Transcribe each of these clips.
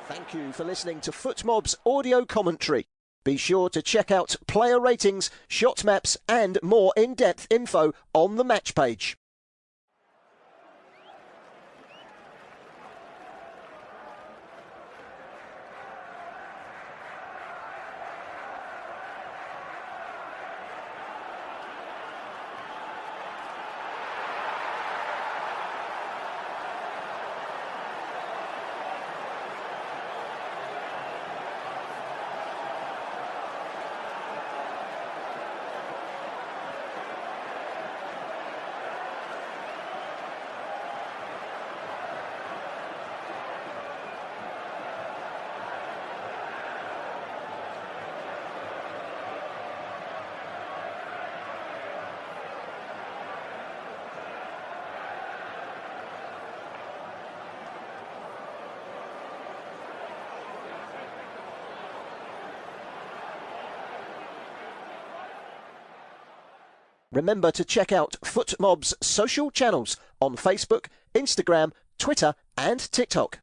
Thank you for listening to FootMob's audio commentary. Be sure to check out player ratings, shot maps and more in-depth info on the match page. Remember to check out FootMob's social channels on Facebook, Instagram, Twitter and TikTok.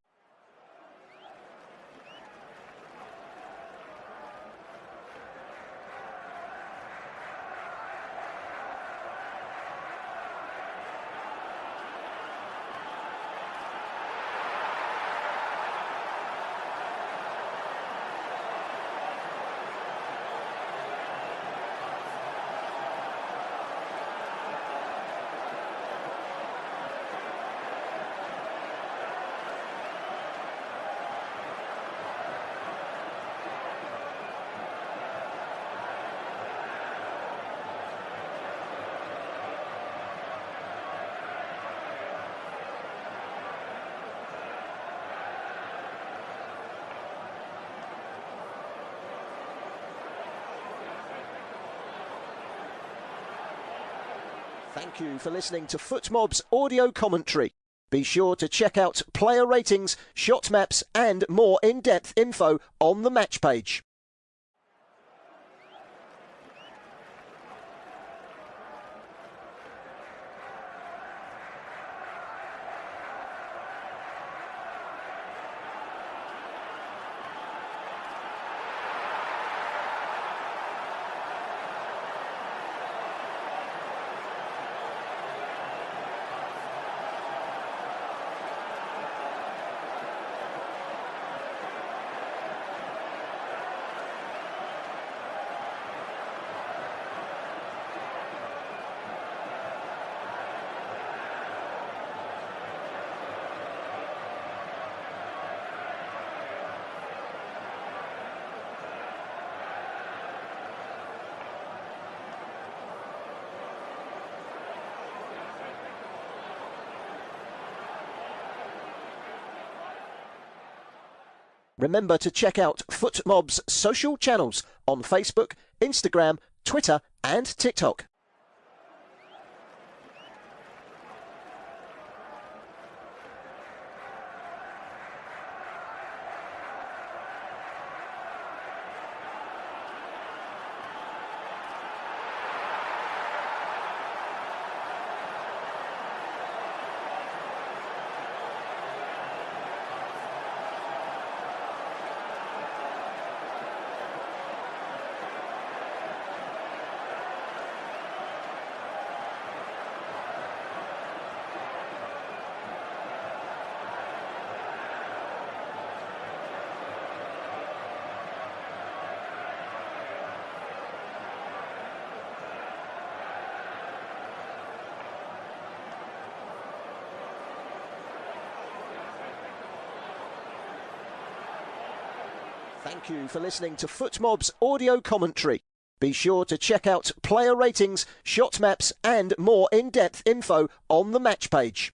Thank you for listening to FootMob's audio commentary. Be sure to check out player ratings, shot maps and more in-depth info on the match page. Remember to check out FootMob's social channels on Facebook, Instagram, Twitter and TikTok. Thank you for listening to FootMob's audio commentary. Be sure to check out player ratings, shot maps and more in-depth info on the match page.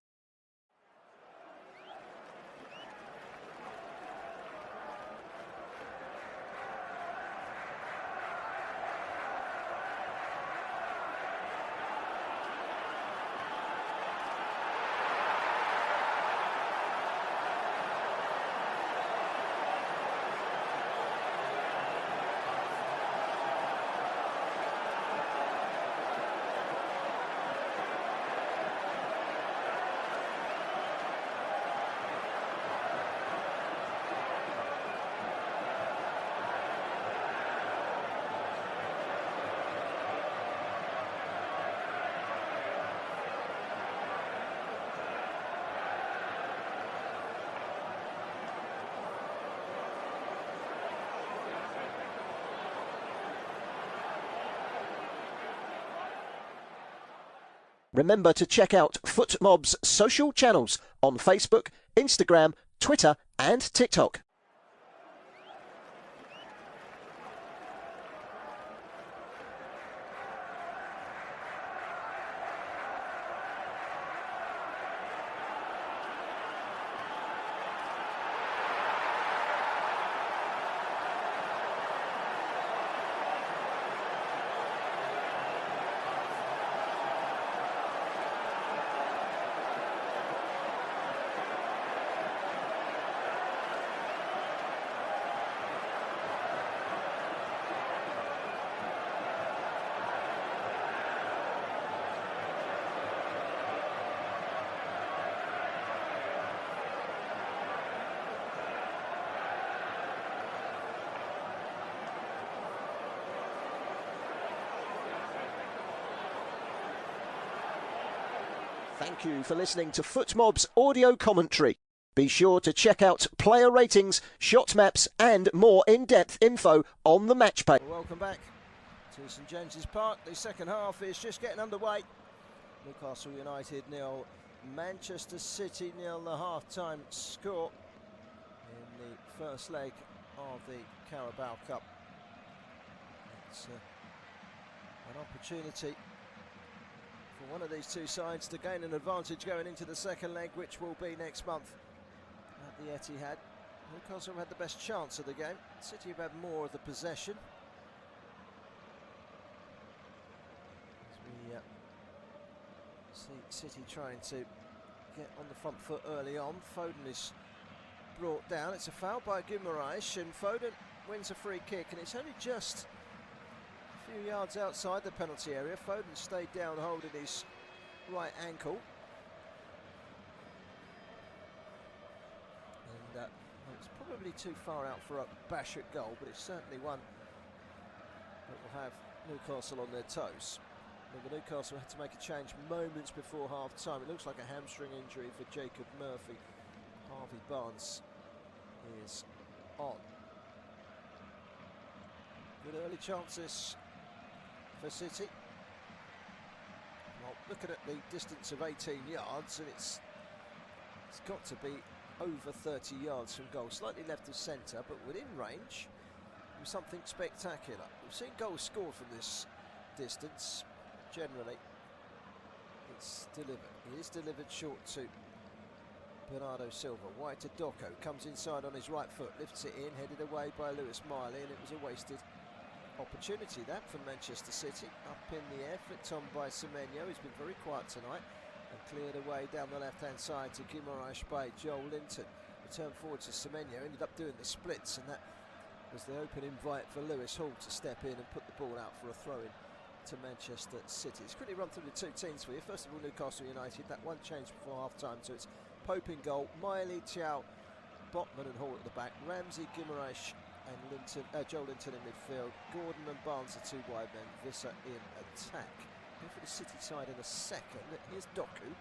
Remember to check out FootMob's social channels on Facebook, Instagram, Twitter and TikTok. Thank you for listening to FootMob's audio commentary. Be sure to check out player ratings, shot maps and more in-depth info on the match page. Welcome back to St James's Park. The second half is just getting underway. Newcastle United 0, Manchester City 0, the half-time score in the first leg of the Carabao Cup. It's an opportunity for one of these two sides to gain an advantage going into the second leg, which will be next month at the Etihad. Newcastle have had the best chance of the game. City have had more of the possession. As we see City trying to get on the front foot early on. Foden is brought down. It's a foul by Guimaraes, and Foden wins a free kick, and it's only just a few yards outside the penalty area. Foden stayed down holding his right ankle. And it's probably too far out for a bash at goal, but it's certainly one that will have Newcastle on their toes. Remember, Newcastle had to make a change moments before half-time. It looks like a hamstring injury for Jacob Murphy. Harvey Barnes is on. Good early chances for City. Well, looking at the distance of 18 yards, and it's got to be over 30 yards from goal. Slightly left of centre, but within range of something spectacular. We've seen goals scored from this distance. Generally, it's delivered. It is delivered short to Bernardo Silva. Wide to Doku, comes inside on his right foot, lifts it in, headed away by Lewis Miley, and it was a wasted opportunity that from Manchester City. Up in the air, flicked on by Semenyo, who's been very quiet tonight, and cleared away down the left-hand side to Guimaraes by Joel Linton. Returned forward to Semenyo, ended up doing the splits, and that was the open invite for Lewis Hall to step in and put the ball out for a throw-in to Manchester City. It's quickly run through the two teams for you. First of all, Newcastle United, that one change before half-time, so it's Pope in goal, Miley, Chow, Botman and Hall at the back, Ramsey, Guimaraes and Linton, Joel Linton in midfield, Gordon and Barnes are two wide men, Visser in attack. Go for the City side in a second. Here's Doku,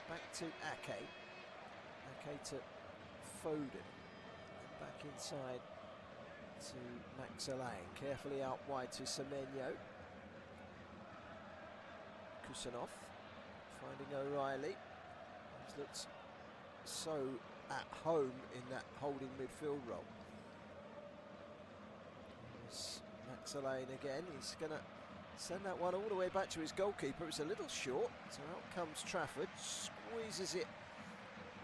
back to Ake, Ake to Foden, and back inside to Max Alain, carefully out wide to Semenyo. Kusanov finding O'Reilly. He's looked so at home in that holding midfield role. There's Max Alain again. He's going to send that one all the way back to his goalkeeper. It's a little short, so out comes Trafford, squeezes it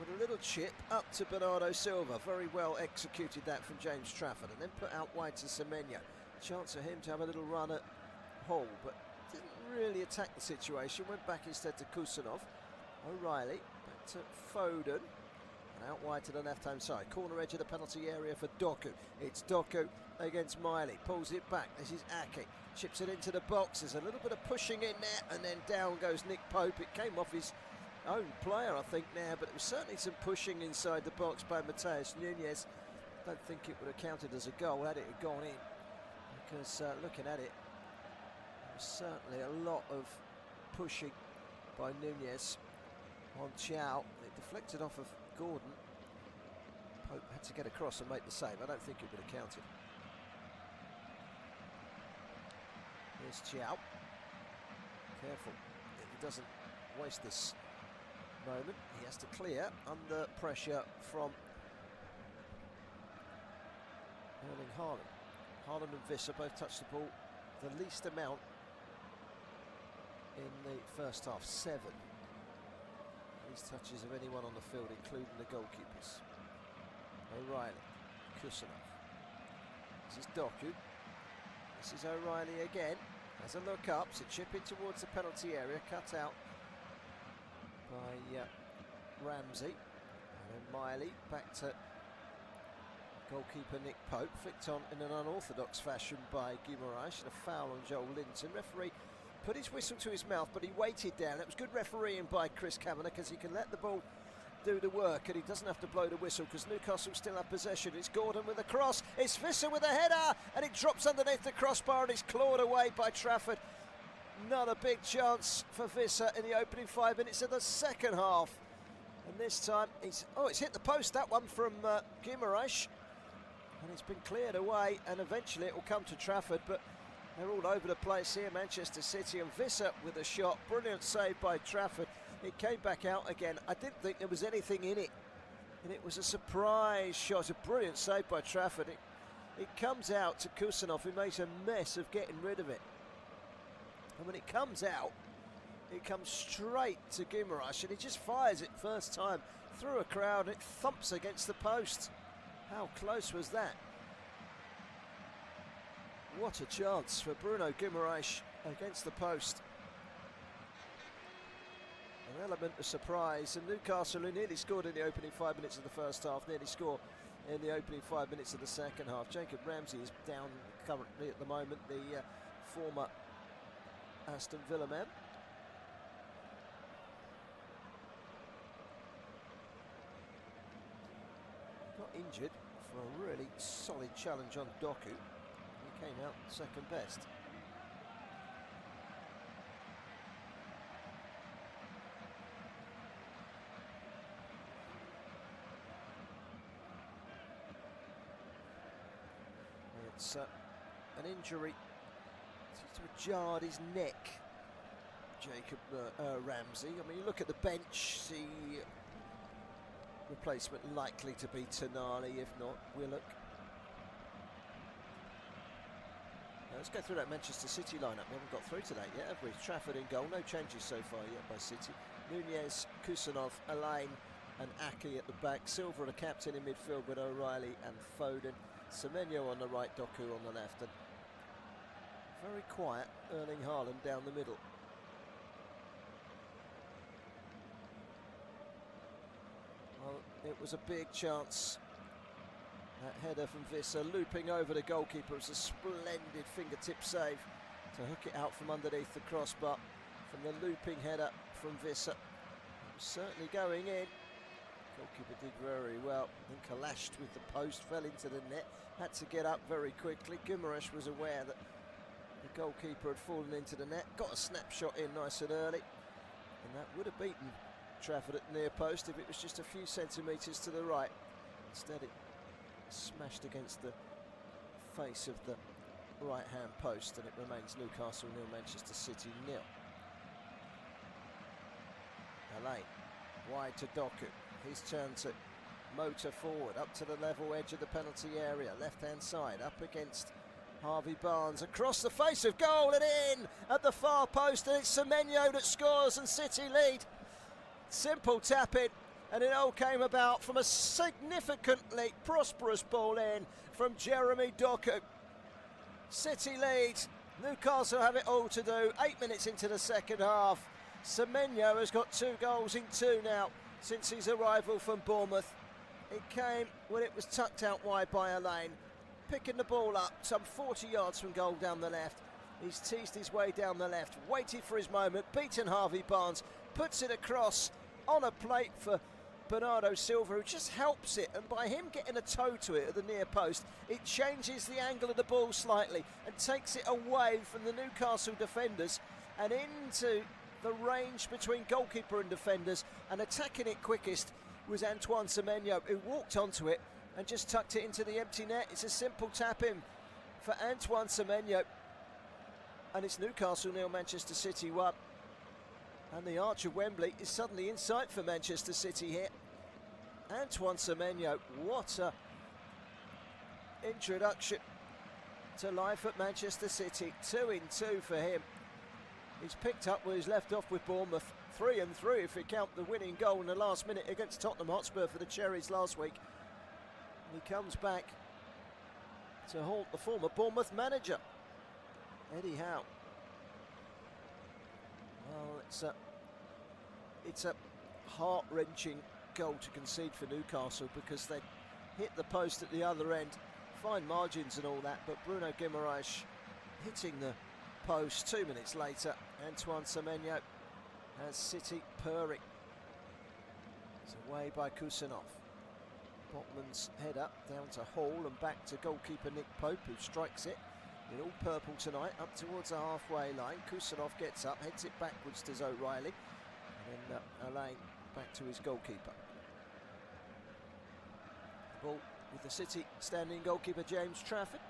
with a little chip up to Bernardo Silva. Very well executed that from James Trafford, and then put out wide to Semenyo. Chance for him to have a little run at Hall, but didn't really attack the situation. Went back instead to Kusanov. O'Reilly back to Foden, and out wide to the left-hand side. Corner edge of the penalty area for Doku. It's Doku against Miley. Pulls it back. This is Ake. Chips it into the box. There's a little bit of pushing in there, and then down goes Nick Pope. It came off his own player, I think, now, but it was certainly some pushing inside the box by Matheus Nunes. I don't think it would have counted as a goal had it gone in, because looking at it, certainly a lot of pushing by Nunes on Chow. It deflected off of Gordon. Pope had to get across and make the save. I don't think it would have counted. Here's Chow. Careful. He doesn't waste this moment. He has to clear under pressure from Erling Haaland. Haaland and Visser both touched the ball the least amount in the first half, 7. These touches of anyone on the field, including the goalkeepers. O'Reilly, Kusanov. This is Doku. This is O'Reilly again. Has a look up, so chip in towards the penalty area, cut out by Ramsey. And then Miley back to goalkeeper Nick Pope, flicked on in an unorthodox fashion by Guimaraes, and a foul on Joel Linton. Referee put his whistle to his mouth, but he waited down. It was good refereeing by Chris Kavanagh, because he can let the ball do the work and he doesn't have to blow the whistle, because Newcastle still have possession. It's Gordon with a cross, it's Visser with a header, and it drops underneath the crossbar and it's clawed away by Trafford. Another big chance for Visser in the opening 5 minutes of the second half, and this time it's hit the post, that one from Guimaraes, and it's been cleared away, and eventually it will come to Trafford. But they're all over the place here, Manchester City, and Visser with a shot, brilliant save by Trafford. It came back out again. I didn't think there was anything in it, and it was a surprise shot, a brilliant save by Trafford. It comes out to Kusanov, who makes a mess of getting rid of it, and when it comes out, it comes straight to Guimaraes, and he just fires it first time through a crowd, and it thumps against the post. How close was that? What a chance for Bruno Guimaraes against the post. An element of surprise, and Newcastle, who nearly scored in the opening 5 minutes of the first half, nearly score in the opening 5 minutes of the second half. Jacob Ramsey is down currently at the moment, the former Aston Villa man. Got injured for a really solid challenge on Doku. He came out second best. It's an injury. Seems to have jarred his neck, Jacob Ramsey. I mean, you look at the bench, see replacement likely to be Tonali, if not Willock. Now let's go through that Manchester City lineup. We haven't got through to that yet, have we? Trafford in goal, no changes so far yet by City. Nunez, Kusanov, Alain and Aki at the back. Silva the captain in midfield with O'Reilly and Foden. Semenyo on the right, Doku on the left, and very quiet Erling Haaland down the middle. Well, it was a big chance. That header from Visser looping over the goalkeeper. It was a splendid fingertip save to hook it out from underneath the crossbar from the looping header from Visser. It was certainly going in. Goalkeeper did very well, then clashed with the post, fell into the net, had to get up very quickly. Guimaraes was aware that the goalkeeper had fallen into the net, got a snapshot in nice and early, and that would have beaten Trafford at near post if it was just a few centimetres to the right. Instead it smashed against the face of the right hand post, and it remains Newcastle 0, Manchester City 0. Alain, wide to Doku. His turn to motor forward, up to the level edge of the penalty area, left-hand side, up against Harvey Barnes, across the face of goal and in at the far post, and it's Semenyo that scores and City lead. Simple tap in, and it all came about from a significantly prosperous ball in from Jeremy Doku. City lead, Newcastle have it all to do. 8 minutes into the second half. Semenyo has got 2 goals in 2 now since his arrival from Bournemouth. It came when it was tucked out wide by Alain, picking the ball up some 40 yards from goal down the left. He's teased his way down the left, waited for his moment, beaten Harvey Barnes, puts it across on a plate for Bernardo Silva, who just helps it, and by him getting a toe to it at the near post, it changes the angle of the ball slightly and takes it away from the Newcastle defenders and into the range between goalkeeper and defenders, and attacking it quickest was Antoine Semenyo, who walked onto it and just tucked it into the empty net. It's a simple tap in for Antoine Semenyo, and it's Newcastle 0, Manchester City 1. And the arch of Wembley is suddenly in sight for Manchester City here. Antoine Semenyo, what a introduction to life at Manchester City. 2-2 for him. He's picked up where he's left off with Bournemouth. 3-3 if we count the winning goal in the last minute against Tottenham Hotspur for the Cherries last week. And he comes back to halt the former Bournemouth manager, Eddie Howe. Well, it's a heart-wrenching goal to concede for Newcastle because they hit the post at the other end. Fine margins and all that, but Bruno Guimaraes hitting the post 2 minutes later. Antoine Semenyo has City purring. It's away by Kusanov. Botman's header down to Hall and back to goalkeeper Nick Pope, who strikes it in all purple tonight up towards the halfway line. Kusanov gets up, heads it backwards to O'Reilly, and then Alain back to his goalkeeper. The ball with the City standing goalkeeper James Trafford.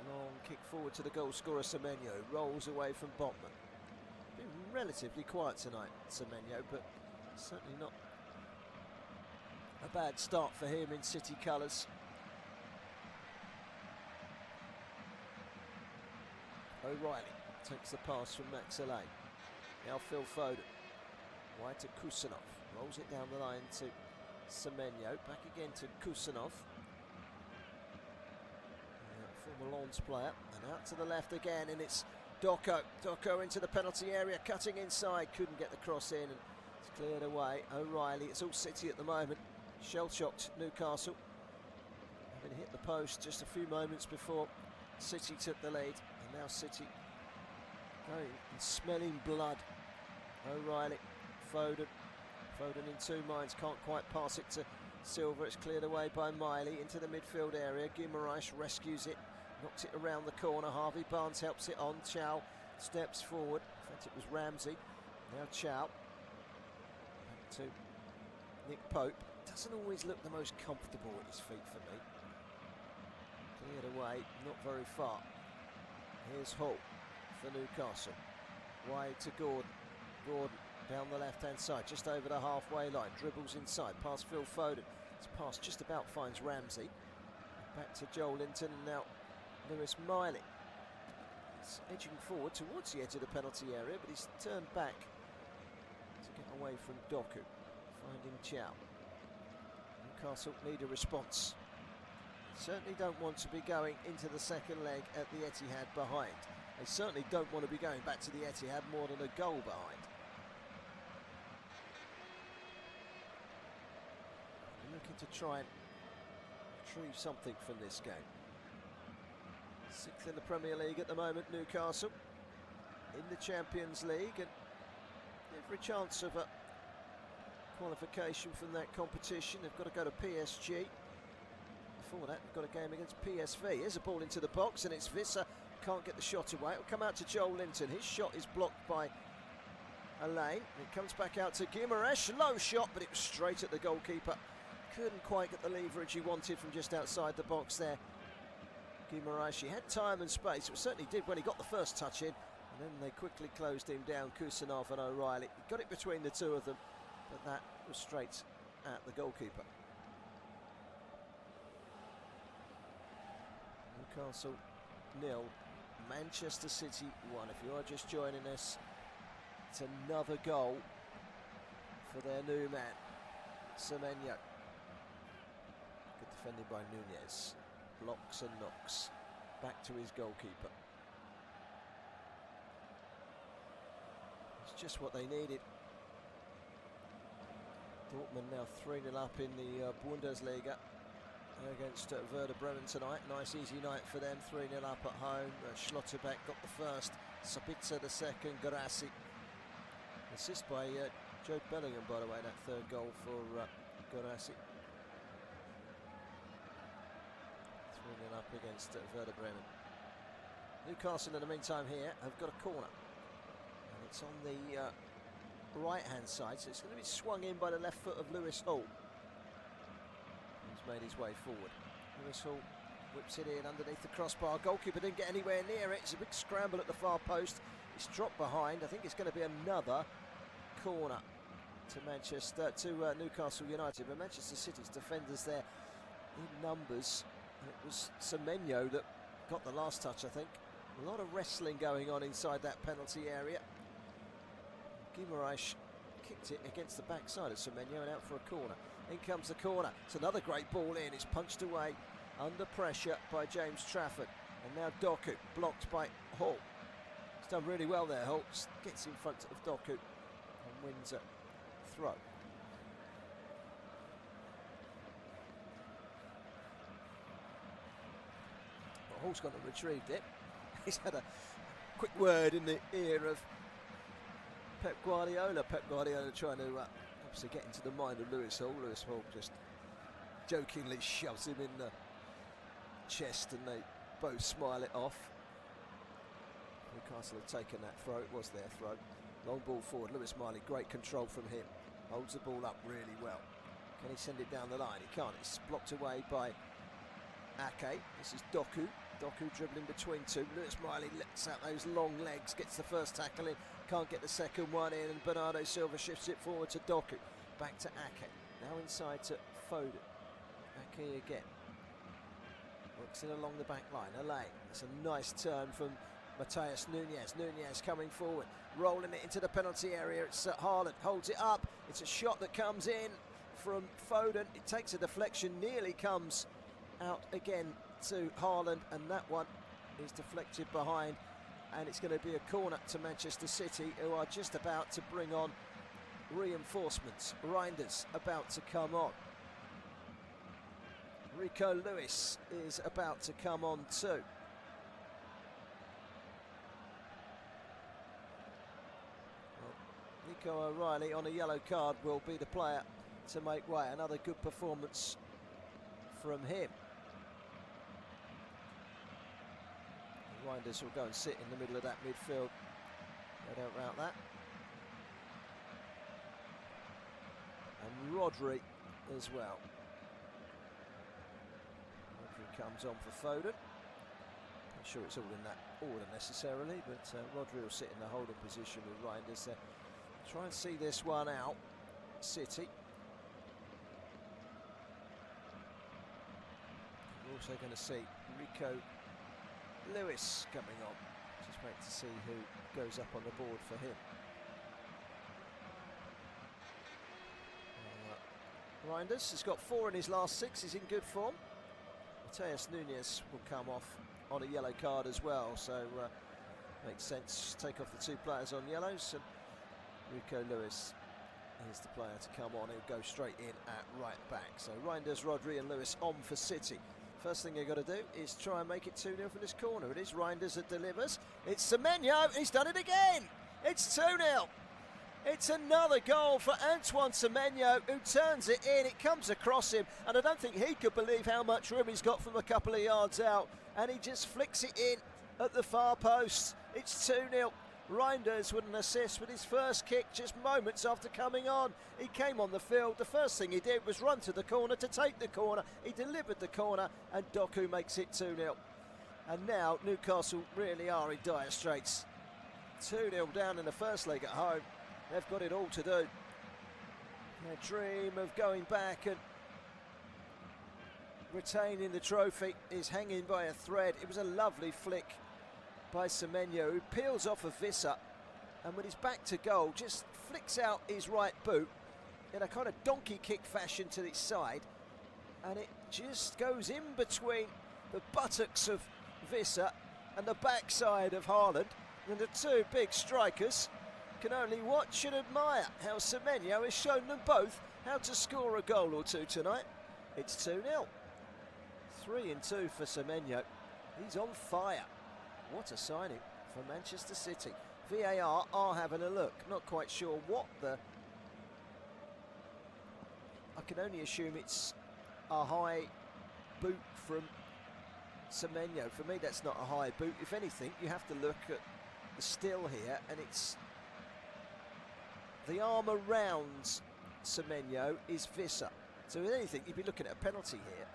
Long kick forward to the goal scorer Semenyo, rolls away from Botman. Been relatively quiet tonight, Semenyo, but certainly not a bad start for him in City colours. O'Reilly takes the pass from Max Alain. Now Phil Foden. Wide to Kusanov. Rolls it down the line to Semenyo. Back again to Kusanov. Former Lens player. And out to the left again, and it's Doko. Doko into the penalty area, cutting inside. Couldn't get the cross in, and it's cleared away. O'Reilly. It's all City at the moment. Shell-shocked Newcastle, having hit the post just a few moments before City took the lead, and now City going and smelling blood. O'Reilly, Foden in two minds, can't quite pass it to Silva. It's cleared away by Miley into the midfield area. Guimaraes rescues it, knocks it around the corner. Harvey Barnes helps it on. Chow steps forward. In fact, it was Ramsey. Now Chow back to Nick Pope. Doesn't always look the most comfortable at his feet for me. Cleared away, not very far. Here's Hull for Newcastle. Wide to Gordon. Gordon down the left-hand side, just over the halfway line. Dribbles inside, past Phil Foden. His pass just about finds Ramsey. Back to Joel Linton, and now Lewis Miley. He's edging forward towards the edge of the penalty area, but he's turned back to get away from Doku. Finding Chow. Newcastle need a response. Certainly don't want to be going into the second leg at the Etihad behind. They certainly don't want to be going back to the Etihad more than a goal behind. They're looking to try and retrieve something from this game. 6th in the Premier League at the moment, Newcastle. In the Champions League, and every chance of a qualification from that competition. They've got to go to PSG. Before that, they've got a game against PSV. Here's a ball into the box, and it's Visser. Can't get the shot away. It'll come out to Joel Linton. His shot is blocked by Alain. It comes back out to Guimaraes. Low shot, but it was straight at the goalkeeper. Couldn't quite get the leverage he wanted from just outside the box there. Guimaraes, he had time and space. It certainly did when he got the first touch in. And then they quickly closed him down, Kusanov and O'Reilly. He got it between the two of them, but that was straight at the goalkeeper. Newcastle 0, Manchester City 1. If you are just joining us, it's another goal for their new man, Semenyo. Good defending by Nunez. Blocks and knocks. Back to his goalkeeper. It's just what they needed. Dortmund now 3-0 up in the Bundesliga against Werder Bremen tonight. Nice easy night for them, 3-0 up at home. Schlotterbeck got the first, Sabitzer the second, Guirassy. Assist by Joe Bellingham, by the way, that third goal for Guirassy. 3-0 up against Werder Bremen. Newcastle in the meantime here have got a corner. And it's on the right-hand side, so it's going to be swung in by the left foot of Lewis Hall. He's made his way forward. Lewis Hall whips it in underneath the crossbar. Goalkeeper didn't get anywhere near it. It's a big scramble at the far post. It's dropped behind. I think it's going to be another corner to Newcastle United, but Manchester City's defenders there in numbers. It was Semenyo that got the last touch, I think. A lot of wrestling going on inside that penalty area. Guimaraes kicked it against the backside of Semenyo and out for a corner. In comes the corner. It's another great ball in. It's punched away under pressure by James Trafford. And now Doku, blocked by Hall. He's done really well there, Hall. Gets in front of Doku and wins a throw. Well, Hall's gone and retrieved it. He's had a quick word in the ear of Pep Guardiola. Pep Guardiola trying to obviously get into the mind of Lewis Hall. Lewis Hall just jokingly shoves him in the chest and they both smile it off. Newcastle have taken that throw. It was their throw. Long ball forward. Lewis Miley, great control from him. Holds the ball up really well. Can he send it down the line? He can't. It's blocked away by Ake. This is Doku. Doku dribbling between two. Lewis Miley lets out those long legs, gets the first tackle in, can't get the second one in, and Bernardo Silva shifts it forward to Doku. Back to Ake. Now inside to Foden. Ake again. Works it along the back line. Alain. It's a nice turn from Matheus Nunes. Nunes coming forward, rolling it into the penalty area. It's Haaland, holds it up. It's a shot that comes in from Foden. It takes a deflection, nearly comes out again to Haaland, and that one is deflected behind, and it's going to be a corner to Manchester City, who are just about to bring on reinforcements. Reinders about to come on. Rico Lewis is about to come on too. Nico O'Reilly on a yellow card will be the player to make way. Another good performance from him. The Reinders will go and sit in the middle of that midfield. No doubt about that. And Rodri as well. Rodri comes on for Foden. Not sure it's all in that order necessarily, but Rodri will sit in the holding position with Reinders there. Try and see this one out, City. We're also going to see Rico Lewis coming on. Just wait to see who goes up on the board for him. Reinders has got 4 in his last 6, he's in good form. Matheus Nunes will come off on a yellow card as well, so makes sense. Take off the 2 players on yellows, and Rico Lewis is the player to come on. He'll go straight in at right back. So Reinders, Rodri and Lewis on for City. First thing they've got to do is try and make it 2-0 from this corner. It is Reinders that delivers. It's Semenyo. He's done it again. It's 2-0. It's another goal for Antoine Semenyo, who turns it in. It comes across him, and I don't think he could believe how much room he's got from a couple of yards out. And he just flicks it in at the far post. It's 2-0. Reinders with an assist with his first kick just moments after coming on. He came on the field. The first thing he did was run to the corner to take the corner. He delivered the corner, and Doku makes it 2-0. And now Newcastle really are in dire straits. 2-0 down in the first leg at home. They've got it all to do. Their dream of going back and retaining the trophy is hanging by a thread. It was a lovely flick by Semenyo, who peels off of Visser, and with his back to goal just flicks out his right boot in a kind of donkey kick fashion to its side, and it just goes in between the buttocks of Visser and the backside of Haaland, and the 2 big strikers can only watch and admire how Semenyo has shown them both how to score a goal or 2 tonight. It's 2-0. 3-2 for Semenyo. He's on fire. What a signing for Manchester City. VAR are having a look. Not quite sure what I can only assume it's a high boot from Semenyo. For me, that's not a high boot. If anything, you have to look at the still here, and it's the arm around Semenyo is Visser. So if anything, you'd be looking at a penalty here.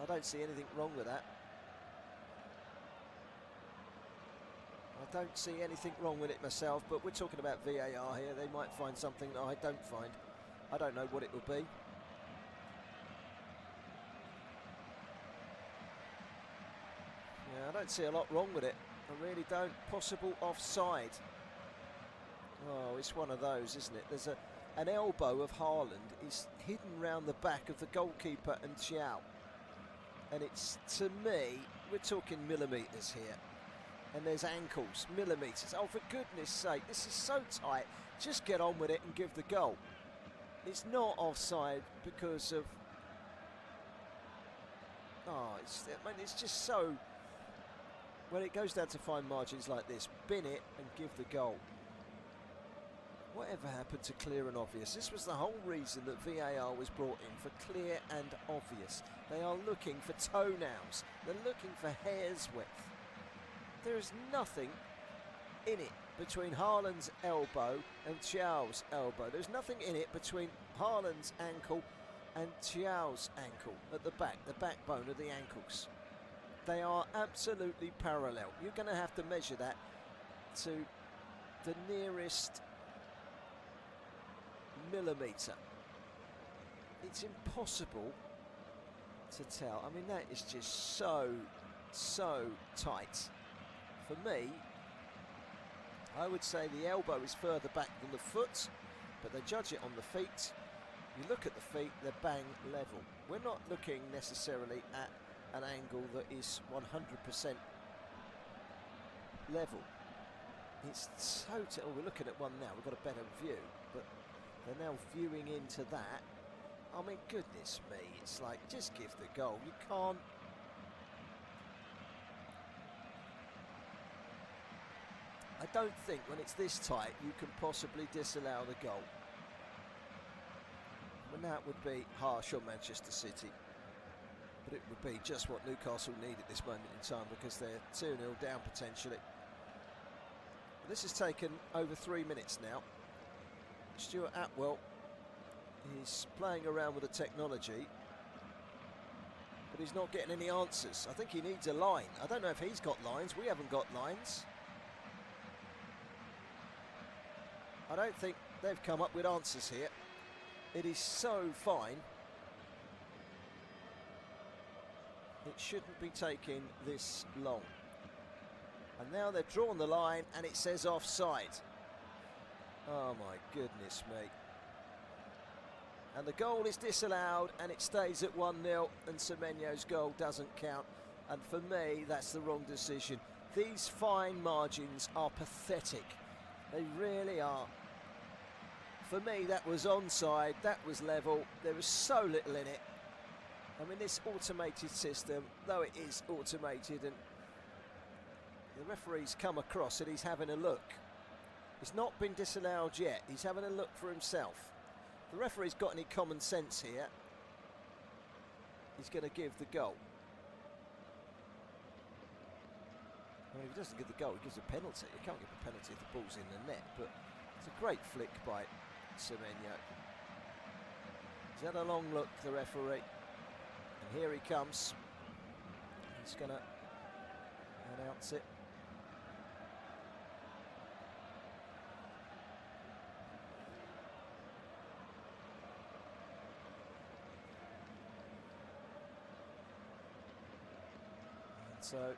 I don't see anything wrong with that. I don't see anything wrong with it myself, but we're talking about VAR here. They might find something that I don't find. I don't know what it will be. Yeah, I don't see a lot wrong with it. I really don't. Possible offside. Oh, it's one of those, isn't it? There's an elbow of Haaland is hidden round the back of the goalkeeper and Thiaw. And it's, to me, we're talking millimetres here. And there's ankles, millimetres. Oh, for goodness sake, this is so tight. Just get on with it and give the goal. It's not offside because of... Oh, it's just so... When it goes down to fine margins like this, bin it and give the goal. Whatever happened to clear and obvious? This was the whole reason that VAR was brought in, for clear and obvious. They are looking for toenails. They're looking for hair's width. There is nothing in it between Haaland's elbow and Thiaw's elbow. There's nothing in it between Haaland's ankle and Thiaw's ankle at the back, the backbone of the ankles. They are absolutely parallel. You're going to have to measure that to the nearest millimetre. It's impossible to tell. I mean, that is just so tight. For me, I would say the elbow is further back than the foot, but they judge it on the feet. You look at the feet, they're bang level. We're not looking necessarily at an angle that is 100% level. It's so... we're looking at one now, we've got a better view, but they're now viewing into that. I mean, goodness me, it's like, just give the goal. You can't... I don't think when it's this tight you can possibly disallow the goal. And that would be harsh on Manchester City. But it would be just what Newcastle need at this moment in time, because they're 2-0 down potentially. This has taken over 3 minutes now. Stuart Atwell is playing around with the technology, but he's not getting any answers. I think he needs a line. I don't know if he's got lines. We haven't got lines. I don't think they've come up with answers here. It is so fine. It shouldn't be taking this long. And now they've drawn the line and it says offside. Oh my goodness me. And the goal is disallowed and it stays at 1-0, and Semenyo's goal doesn't count. And for me, that's the wrong decision. These fine margins are pathetic. They really are. For me, that was onside, that was level. There was so little in it. I mean, this automated system, though it is automated, and the referee's come across and he's having a look. It's not been disallowed yet. He's having a look for himself. If the referee's got any common sense here, he's going to give the goal. I mean, if he doesn't give the goal, he gives a penalty. He can't give a penalty if the ball's in the net, but it's a great flick by Semenyo. He's had a long look, the referee, and here he comes. He's going to announce it. And so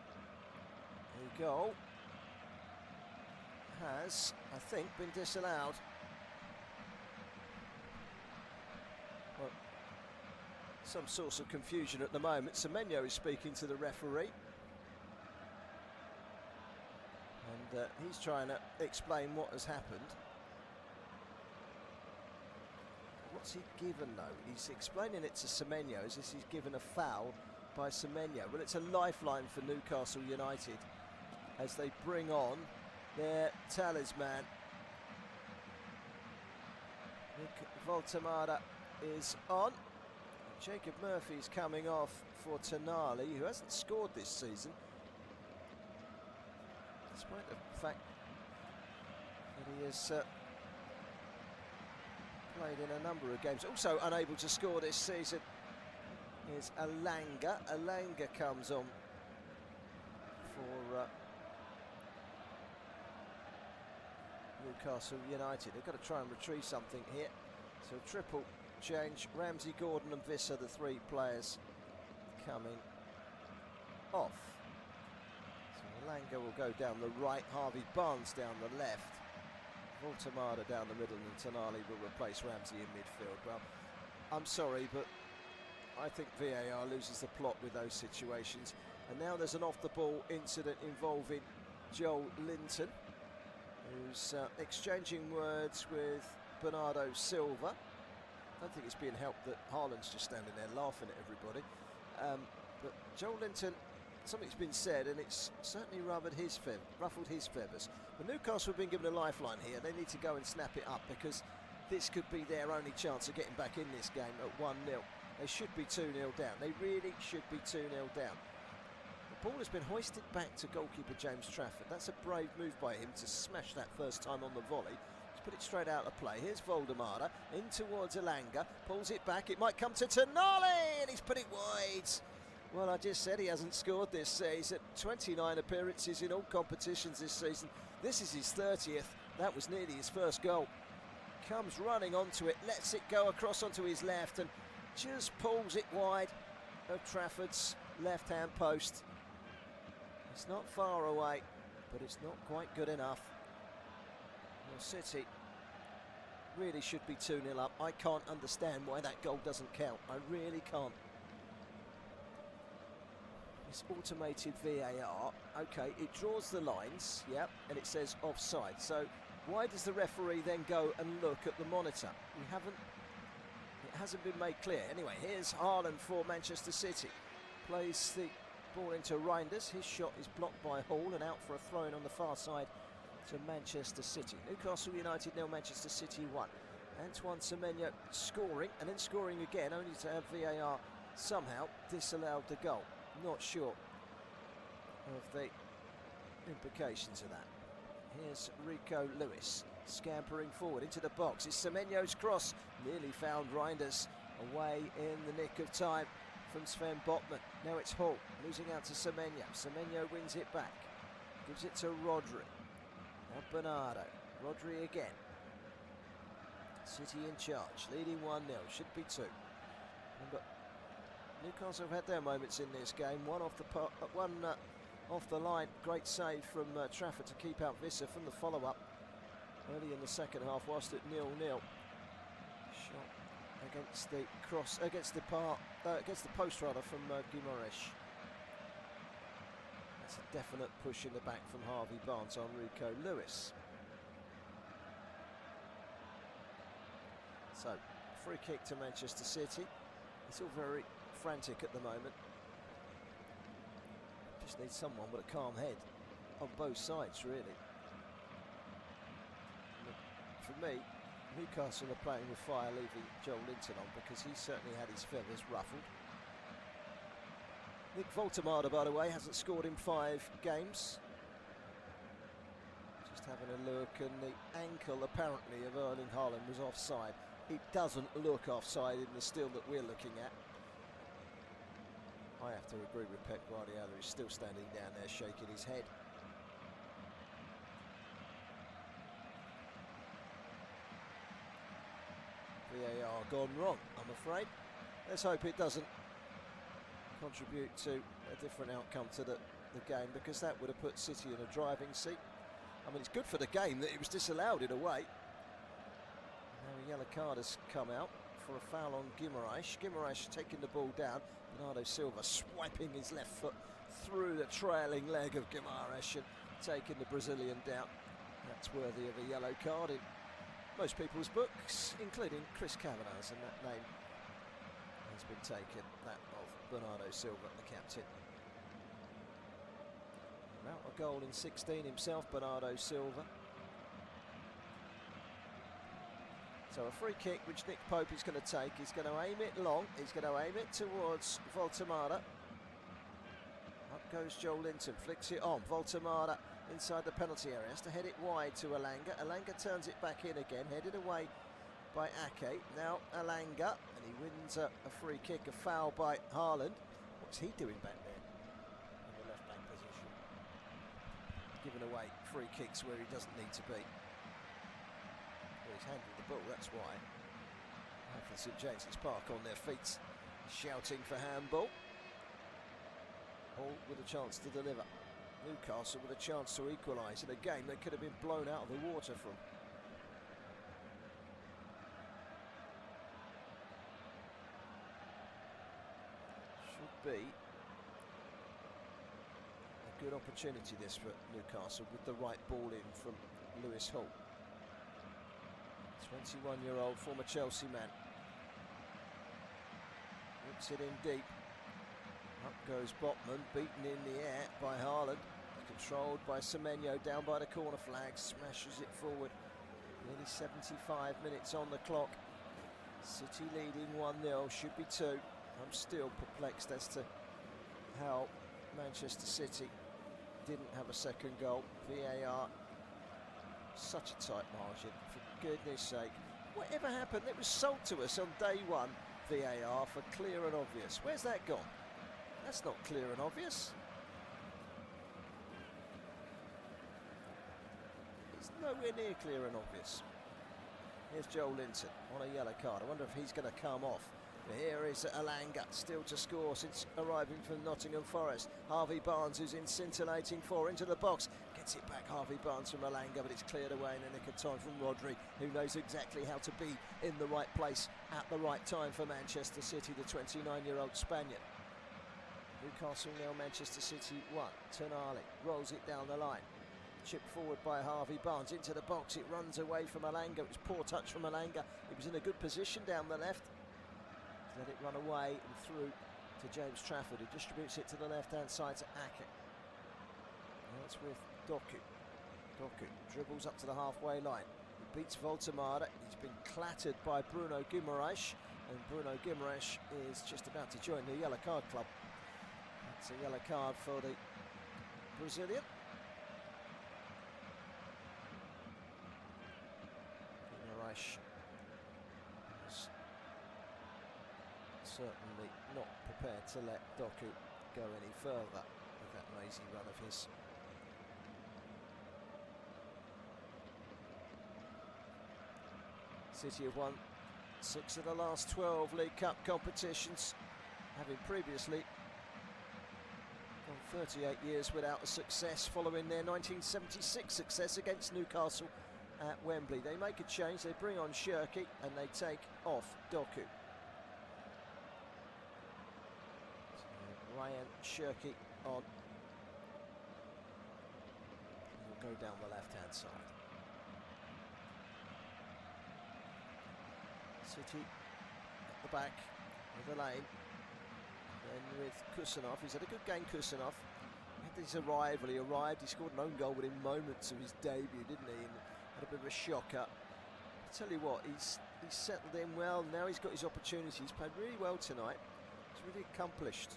the goal has, I think, been disallowed. Well, some source of confusion at the moment. Semenyo is speaking to the referee, and he's trying to explain what has happened. What's he given though? He's explaining it to Semenyo as if he's given a foul by Semenyo. Well, it's a lifeline for Newcastle United as they bring on their talisman. Nick Voltemada is on. Jacob Murphy's coming off for Tonali, who hasn't scored this season, despite the fact that he has played in a number of games. Also unable to score this season is Alanga. Alanga comes on for Newcastle United. They've got to try and retrieve something here. So triple change. Ramsey, Gordon and Visser, the three players coming off. So Alanga will go down the right, Harvey Barnes down the left, Voltemada down the middle, and Tonali will replace Ramsey in midfield. Well, I'm sorry, but I think VAR loses the plot with those situations. And now there's an off-the-ball incident involving Joel Linton, who's exchanging words with Bernardo Silva. I don't think it's being helped that Haaland's just standing there laughing at everybody. But Joel Linton, something's been said, and it's certainly ruffled his feathers. But Newcastle have been given a lifeline here. They need to go and snap it up, because this could be their only chance of getting back in this game at 1-0. They should be 2-0 down. They really should be 2-0 down. The ball has been hoisted back to goalkeeper James Trafford. That's a brave move by him to smash that first time on the volley. He's put it straight out of play. Here's Voldemada in towards Alanga. Pulls it back. It might come to Tonali, and he's put it wide. Well, I just said he hasn't scored this season. 29 appearances in all competitions this season. This is his 30th. That was nearly his first goal. Comes running onto it, lets it go across onto his left, and just pulls it wide of Trafford's left-hand post. It's not far away, but it's not quite good enough. Well, City really should be 2-0 up. I can't understand why that goal doesn't count. I really can't. It's automated VAR. Okay, it draws the lines, yep, and it says offside. So why does the referee then go and look at the monitor? It hasn't been made clear. Anyway, here's Haaland for Manchester City. Plays the ball into Reinders. His shot is blocked by Hall and out for a throw-in on the far side to Manchester City. Newcastle United 0, Manchester City 1. Antoine Semenyo scoring, and then scoring again, only to have VAR somehow disallowed the goal. Not sure of the implications of that. Here's Rico Lewis scampering forward into the box. It's Semenyo's cross, nearly found Reinders away in the nick of time from Sven Botman. Now it's Hall losing out to Semenyo. Semenyo wins it back, gives it to Rodri. Now Bernardo. Rodri again. City in charge, leading 1-0, should be 2. But Newcastle have had their moments in this game. One off the line. Great save from Trafford to keep out Visser from the follow-up early in the second half, whilst at 0-0. Shot against the cross, against the post rather, from Guimaraes. That's a definite push in the back from Harvey Barnes on Rico Lewis. So, free kick to Manchester City. It's all very frantic at the moment. Just needs someone with a calm head on both sides, really. For me, Newcastle are playing with fire, leaving Joel Linton on, because he certainly had his feathers ruffled. Nick Voltemada, by the way, hasn't scored in 5 games. Just having a look, and the ankle apparently of Erling Haaland was offside. It doesn't look offside in the still that we're looking at. I have to agree with Pep Guardiola, who's still standing down there shaking his head. VAR gone wrong, I'm afraid. Let's hope it doesn't contribute to a different outcome to the game, because that would have put City in a driving seat. I mean, it's good for the game that it was disallowed in a way. Now a yellow card has come out for a foul on Guimaraes. Guimaraes taking the ball down. Bernardo Silva swiping his left foot through the trailing leg of Guimaraes and taking the Brazilian down. That's worthy of a yellow card in most people's books, including Chris Kavanagh's, and that name has been taken, that of Bernardo Silva, the captain. Out a goal in 16 himself, Bernardo Silva. So a free kick which Nick Pope is going to take. He's going to aim it long. He's going to aim it towards Voltemada. Up goes Joel Linton, flicks it on. Voltemada inside the penalty area. Has to head it wide to Alanga. Alanga turns it back in again, headed away by Ake. Now Alanga, and he wins a free kick, a foul by Haaland. What's he doing back there in the left back position? Giving away free kicks where he doesn't need to be. he's handled the ball, that's why. For St James's Park on their feet, shouting for handball. All with a chance to deliver. Newcastle with a chance to equalise in a game they could have been blown out of the water from. Should be a good opportunity this for Newcastle with the right ball in from Lewis Hall. 21-year-old former Chelsea man. Whips it in deep. Up goes Botman, beaten in the air by Haaland. Controlled by Semenyo down by the corner flag, smashes it forward. Nearly 75 minutes on the clock. City leading 1-0, should be 2. I'm still perplexed as to how Manchester City didn't have a second goal. VAR, such a tight margin, for goodness sake. Whatever happened, it was sold to us on day one, VAR, for clear and obvious. Where's that gone? That's not clear and obvious. It's nowhere near clear and obvious. Here's Joel Linton on a yellow card. I wonder if he's going to come off. But here is Alanga, still to score since arriving from Nottingham Forest. Harvey Barnes, who's in scintillating four, into the box. Gets it back, Harvey Barnes from Alanga, but it's cleared away in the nick of time from Rodri, who knows exactly how to be in the right place at the right time for Manchester City, the 29-year-old Spaniard. Newcastle nil, Manchester City 1. Tonali rolls it down the line. Chipped forward by Harvey Barnes into the box. It runs away from Alanga. It was poor touch from Alanga. He was in a good position down the left. Let it run away and through to James Trafford, who distributes it to the left-hand side to Ake. That's with Doku. Doku dribbles up to the halfway line. He beats Voltemada. He's been clattered by Bruno Guimaraes, and Bruno Guimaraes is just about to join the yellow card club. It's a yellow card for the Brazilian. Guimaraes is certainly not prepared to let Doku go any further with that lazy run of his. City have won 6 of the last 12 League Cup competitions, having previously gone 38 years without a success following their 1976 success against Newcastle at Wembley. They make a change, they bring on Shirky and they take off Doku. So Ryan Shirky on. He'll go down the left-hand side. City at the back of the lane. Then with Kusanov, he's had a good game, Kusanov. He had his arrival, he arrived, he scored an own goal within moments of his debut, didn't he? And had a bit of a shocker. I tell you what, he's settled in well, now he's got his opportunity. He's played really well tonight. He's really accomplished.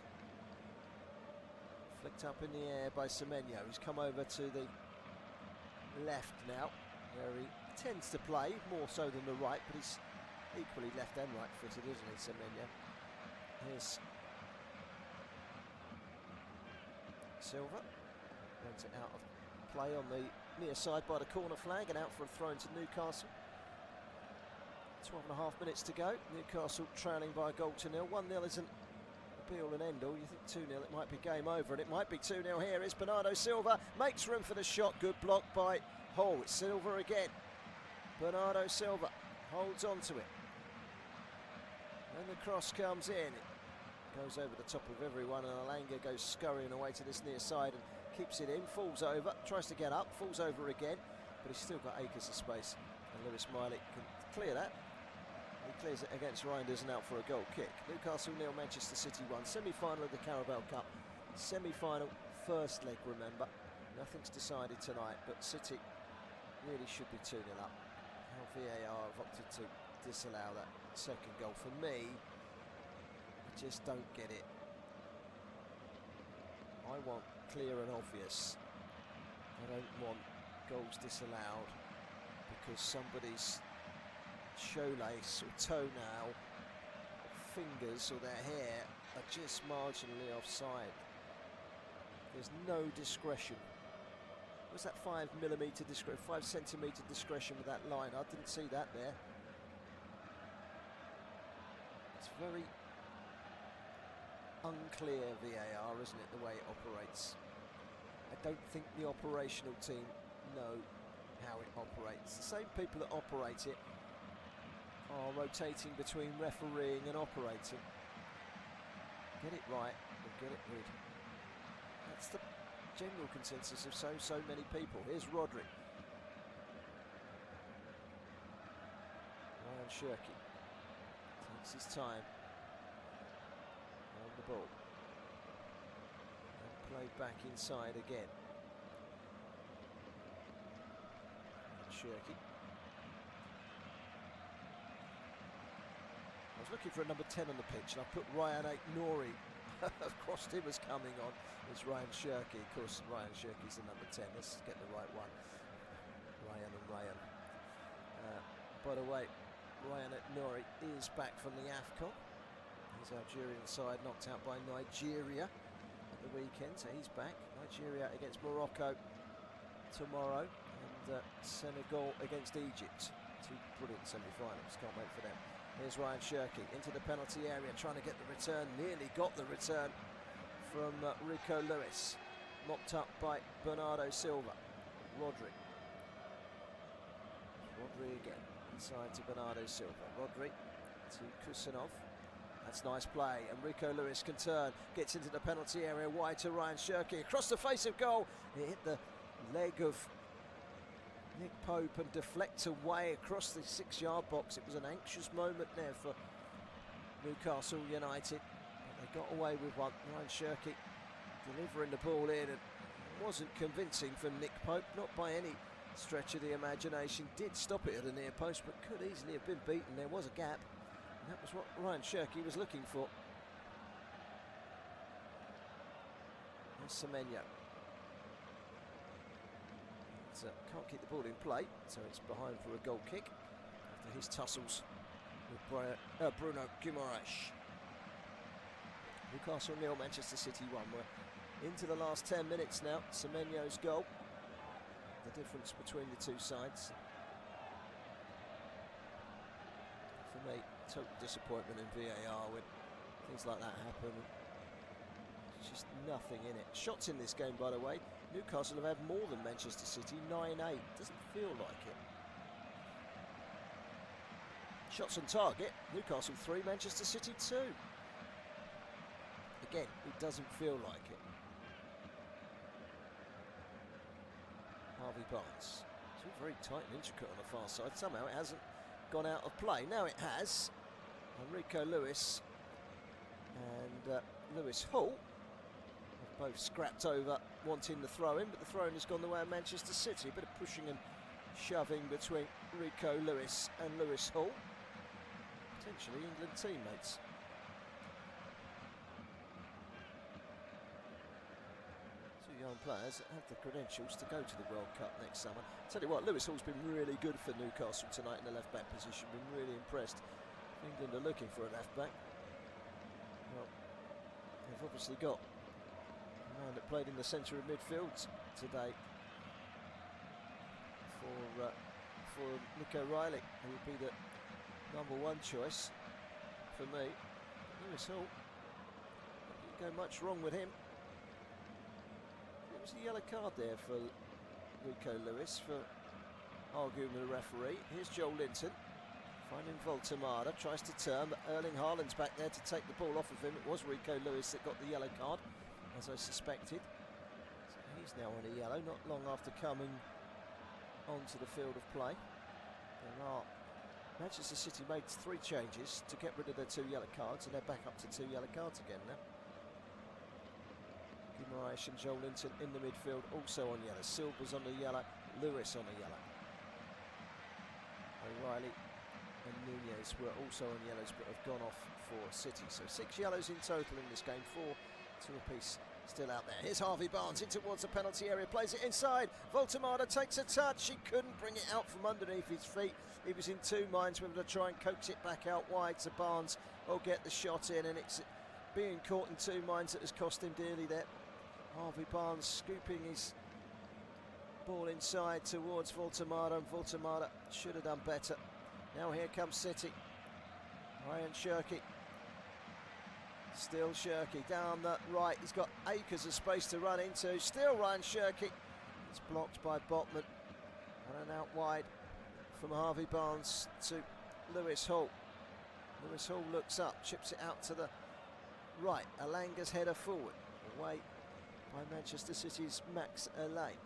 Flicked up in the air by Semenyo, who's come over to the left now, where he tends to play, more so than the right, but he's equally left and right footed, isn't he, Semenyo? Here's Silva, runs it out of play on the near side by the corner flag and out for a throw into Newcastle. 12.5 minutes to go. Newcastle trailing by a goal to 0. 1-0 isn't the be all and end all. You think 2-0, it might be game over, and it might be 2-0 here. Is Bernardo Silva, makes room for the shot. Good block by Hall. It's Silva again. Bernardo Silva holds on to it. And the cross comes in. It goes over the top of everyone, and Alanga goes scurrying away to this near side and keeps it in, falls over, tries to get up, falls over again, but he's still got acres of space. And Lewis Miley can clear that. He clears it against Reinders and out for a goal kick. Newcastle 0, Manchester City 1. Semi-final of the Carabao Cup. Semi-final, first leg, remember. Nothing's decided tonight, but City really should be 2-0 up. How VAR have opted to disallow that second goal. For me, I just don't get it. I want clear and obvious. I don't want goals disallowed because somebody's shoelace or toenail or fingers or their hair are just marginally offside. There's no discretion Was that 5mm discretion, 5cm discretion with that line? I didn't see that there. It's very unclear VAR, isn't it, the way it operates? I don't think the operational team know how it operates. The same people that operate it are rotating between refereeing and operating. Get it right or get it rid. That's the general consensus of so many people. Here's Rodri. Ryan Shirky takes his time on the ball and played back inside again. Shirky. I was looking for a number 10 on the pitch and I put Ryan Nouri. Crossed him as coming on. It's Ryan Shirky. Of course, Ryan Shirky's the number 10. Let's get the right one. Ryan. By the way, Ryan Nouri is back from the AFCON. His Algerian side knocked out by Nigeria at the weekend, so he's back. Nigeria against Morocco tomorrow, and Senegal against Egypt. Two brilliant semi-finals. Can't wait for them. Here's Ryan Shirky into the penalty area, trying to get the return. Nearly got the return from Rico Lewis. Mopped up by Bernardo Silva. Rodri again, inside to Bernardo Silva. Rodri to Kusanov. That's nice play, and Rico Lewis can turn. Gets into the penalty area, wide to Ryan Shirky. Across the face of goal. It hit the leg of Nick Pope and deflects away across the 6-yard box. It was an anxious moment there for Newcastle United. But they got away with one. Ryan Shirky delivering the ball in, and wasn't convincing from Nick Pope, not by any stretch of the imagination. Did stop it at a near post, but could easily have been beaten. There was a gap, and that was what Ryan Shirky was looking for. There's Semenyo. Can't keep the ball in play, so it's behind for a goal kick after his tussles with Bruno Guimaraes. Newcastle 0, Manchester City 1. We're into the last 10 minutes now. Semenyo's goal, the difference between the two sides. For me, total disappointment in VAR when things like that happen. There's just nothing in it. Shots in this game, by the way. Newcastle have had more than Manchester City, 9-8. Doesn't feel like it. Shots on target, Newcastle 3, Manchester City 2. Again, it doesn't feel like it. Harvey Barnes. It's all very tight and intricate on the far side. Somehow it hasn't gone out of play. Now it has. Enrico Lewis and Lewis Hall have both scrapped over wanting the throw-in, but the throw-in has gone the way of Manchester City. A bit of pushing and shoving between Rico Lewis and Lewis Hall. Potentially England teammates. Two young players that have the credentials to go to the World Cup next summer. Tell you what, Lewis Hall's been really good for Newcastle tonight in the left-back position. Been really impressed. England are looking for a left-back. Well, they've obviously got man that played in the centre of midfield today for Nico Riley, who would be the #1 choice for me. Lewis Hall, didn't go much wrong with him. It was a yellow card there for Rico Lewis for arguing with the referee. Here's Joel Linton finding Voltemada, tries to turn, but Erling Haaland's back there to take the ball off of him. It was Rico Lewis that got the yellow card, as I suspected. So he's now on a yellow, not long after coming onto the field of play. Manchester City made 3 changes to get rid of their 2 yellow cards, and they're back up to 2 yellow cards again now. Guimaraes and Joel Linton in the midfield, also on yellow. Silva's on the yellow, Lewis on the yellow. O'Reilly and Nunez were also on yellows but have gone off for City. So 6 yellows in total in this game, 4 2 apiece still out there. Here's Harvey Barnes in towards the penalty area, plays it inside. Voltemada takes a touch, he couldn't bring it out from underneath his feet. He was in 2 minds whether to try and coax it back out wide to Barnes or get the shot in, and it's being caught in 2 minds that has cost him dearly there. Harvey Barnes scooping his Ball inside towards Voltemada, and Voltemada should have done better. Now here comes City. Ryan Shirky. Still Shirky down the right. He's got acres of space to run into. Still Ryan Shirky. It's blocked by Botman. And out wide from Harvey Barnes to Lewis Hall. Lewis Hall looks up, chips it out to the right. Alanga's header forward. Away by Manchester City's Max Elaine.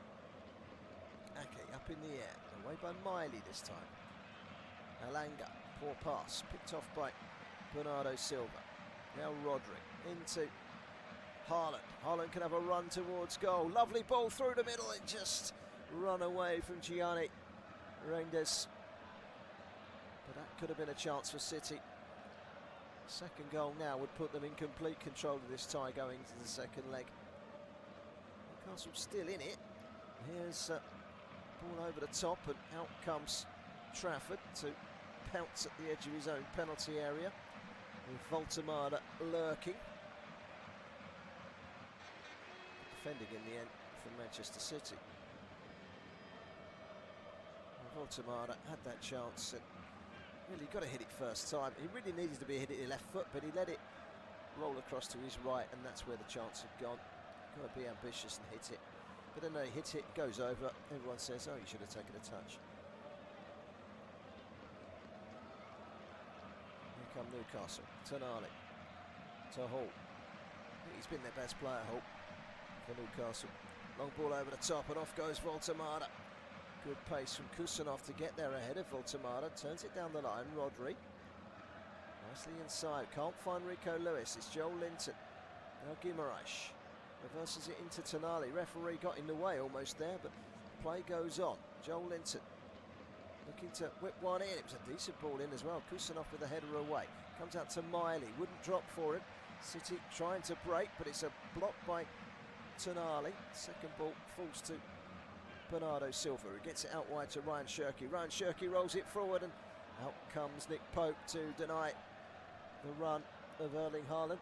Ake up in the air. Away by Miley this time. Alanga, poor pass. Picked off by Bernardo Silva. Now Rodri into Haaland. Haaland can have a run towards goal. Lovely ball through the middle and just run away from Gianni Reinders. But that could have been a chance for City. Second goal now would put them in complete control of this tie going into the second leg. Newcastle still in it. Here's ball over the top, and out comes Trafford to pounce at the edge of his own penalty area, with Voltemada lurking. Defending in the end for Manchester City. Voltemada had that chance and really got to hit it first time. He really needed to be hit it left foot, but he let it roll across to his right, and that's where the chance had gone. Got to be ambitious and hit it. But then they hit it, goes over. Everyone says, oh, you should have taken a touch. Here come Newcastle. Tonali to Hall. I think he's been their best player, Hall, for Newcastle. Long ball over the top, and off goes Voltemada. Good pace from Kusanov to get there ahead of Voltemada. Turns it down the line. Rodri. Nicely inside. Can't find Rico Lewis. It's Joel Linton. Now Guimaraes. Reverses it into Tonali. Referee got in the way almost there, but play goes on. Joel Linton looking to whip one in. It was a decent ball in as well. Kusanov with the header away. Comes out to Miley. Wouldn't drop for him. City trying to break, but it's a block by Tonali. Second ball falls to Bernardo Silva, who gets it out wide to Ryan Shirky. Ryan Shirky rolls it forward, and out comes Nick Pope to deny the run of Erling Haaland.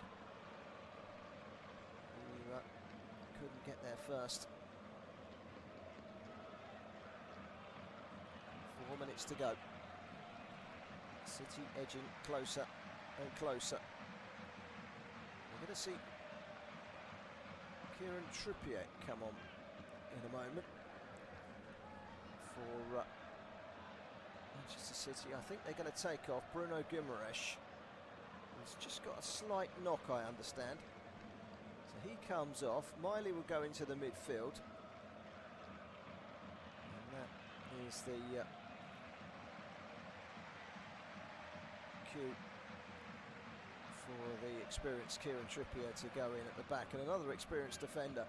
He couldn't get there first. 4 minutes to go. City edging closer and closer. We're going to see Kieran Trippier come on in a moment for Manchester City. I think they're going to take off Bruno Guimaraes. He's just got a slight knock, I understand. So he comes off. Miley will go into the midfield. And that is the cue for the experienced Kieran Trippier to go in at the back. And another experienced defender,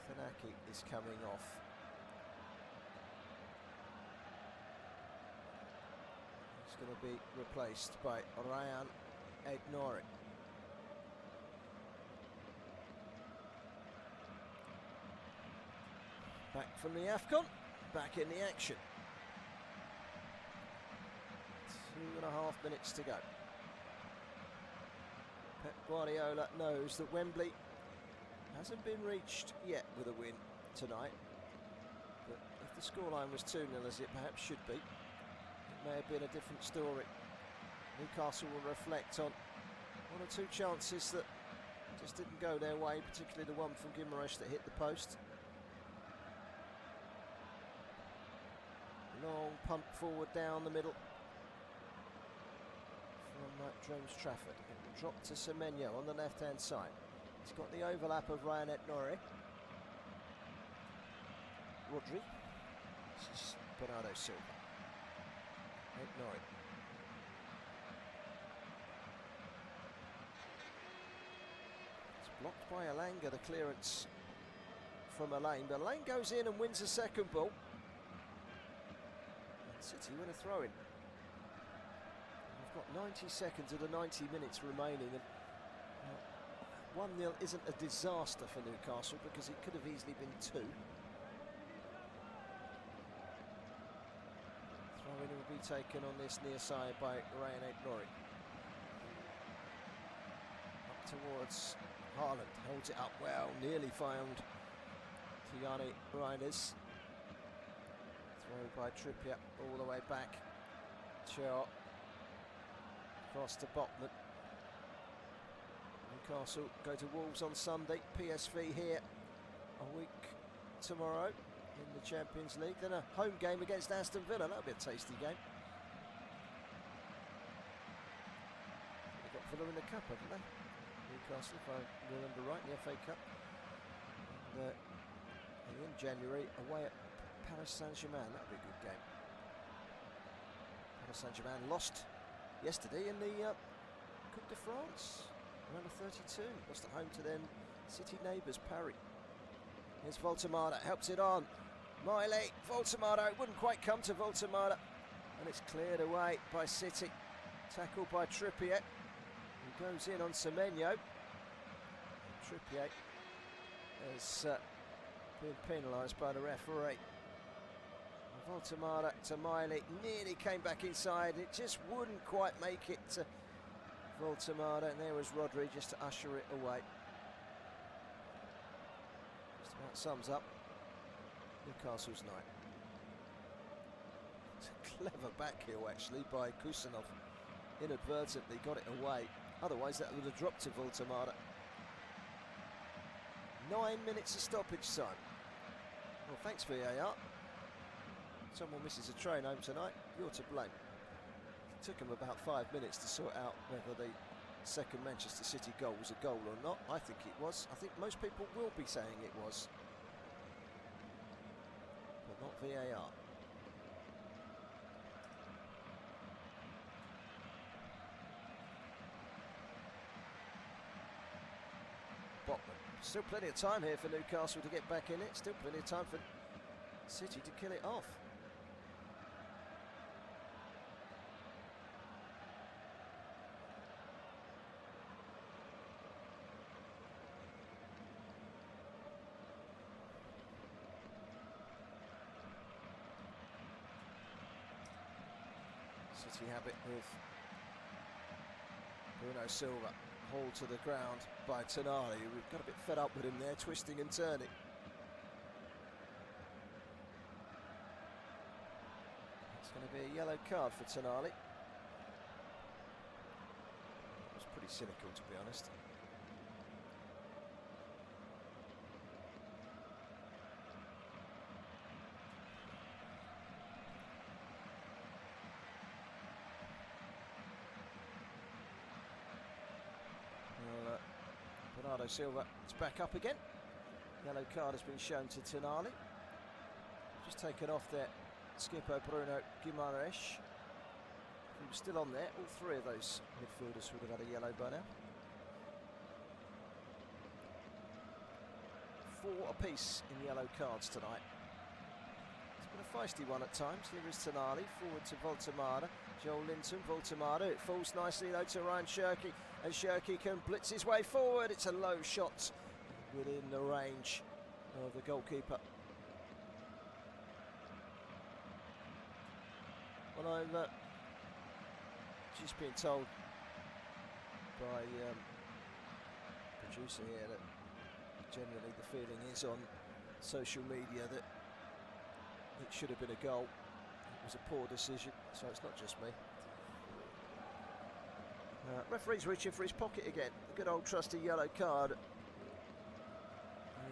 Nathan Ake, is coming off. Going to be replaced by Ryan Aït-Nouri. Back from the AFCON, back in the action. 2.5 minutes to go. Pep Guardiola knows that Wembley hasn't been reached yet with a win tonight, but if the scoreline was 2-0 as it perhaps should be, may have been a different story. Newcastle will reflect on one or two chances that just didn't go their way, particularly the one from Guimaraes that hit the post. Long punt forward down the middle from James Trafford. It will drop to Semenyo on the left hand side. He's got the overlap of Ryan Aït-Nouri. Rodri. This is Bernardo Silva. Aït-Nouri. It's blocked by Alanga, the clearance from Elaine, but Elaine goes in and wins the second ball. And City win a throw-in. We've got 90 seconds of the 90 minutes remaining, and 1-0 isn't a disaster for Newcastle because it could have easily been 2. Throw-in will be taken on this near side by Ryan Aït-Nouri. Up towards Haaland, holds it up well, nearly found for Yanni Reinders. Throw by Trippier all the way back. Shaw across to Botman. Newcastle go to Wolves on Sunday. PSV here a week tomorrow in the Champions League. Then a home game against Aston Villa. That'll be a tasty game. They got Villa in the Cup, haven't they? Newcastle, if I remember right, in the FA Cup. And in January, away at Paris Saint-Germain. That'll be a good game. Paris Saint-Germain lost yesterday in the Coupe de France. Number 32, lost at home to their city neighbours, Paris. Here's Voltemada, helps it on. Miley, Voltemada, it wouldn't quite come to Voltemada. And it's cleared away by City. Tackled by Trippier. He goes in on Semenyo. Trippier has been penalised by the referee. Voltemada to Miley, nearly came back inside. It just wouldn't quite make it to Voltemada, and there was Rodri just to usher it away. Just about sums up Newcastle's night. It's a clever back heel actually by Kusanov. Inadvertently got it away. Otherwise that would have dropped to Voltemada. 9 minutes of stoppage time. Well, thanks VAR. Someone misses a train home tonight, you're to blame. It took them about 5 minutes to sort out whether the second Manchester City goal was a goal or not. I think it was. I think most people will be saying it was. But not VAR. Botman. Still plenty of time here for Newcastle to get back in it. Still plenty of time for City to kill it off. City have it with Bruno Silva, hauled to the ground by Tonali. We've got a bit fed up with him there, twisting and turning. It's going to be a yellow card for Tonali. It was pretty cynical, to be honest. Bernardo Silva is back up again. Yellow card has been shown to Tonali. Just taken off there, skipper Bruno Guimaraes. If he was still on there, all three of those midfielders would have had a yellow by now. 4 apiece in yellow cards tonight. It's been a feisty one at times. Here is Tonali, forward to Voltemada. Joel Linton, Voltemada. It falls nicely though to Ryan Shirky, and Shirky can blitz his way forward. It's a low shot within the range of the goalkeeper. Well, I'm just being told by producer here that generally the feeling is on social media that it should have been a goal. It was a poor decision, so it's not just me. Referee's reaching for his pocket again. The good old trusty yellow card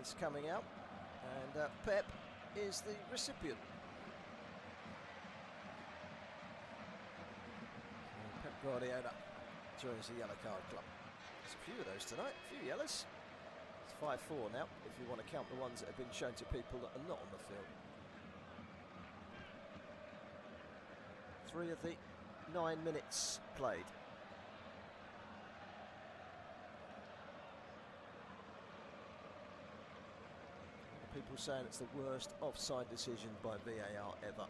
is coming out, and Pep is the recipient. Pep Guardiola joins the yellow card club. There's a few of those tonight, a few yellows. It's 5-4 now, if you want to count the ones that have been shown to people that are not on the field. 3 of the 9 minutes played. People saying it's the worst offside decision by VAR ever.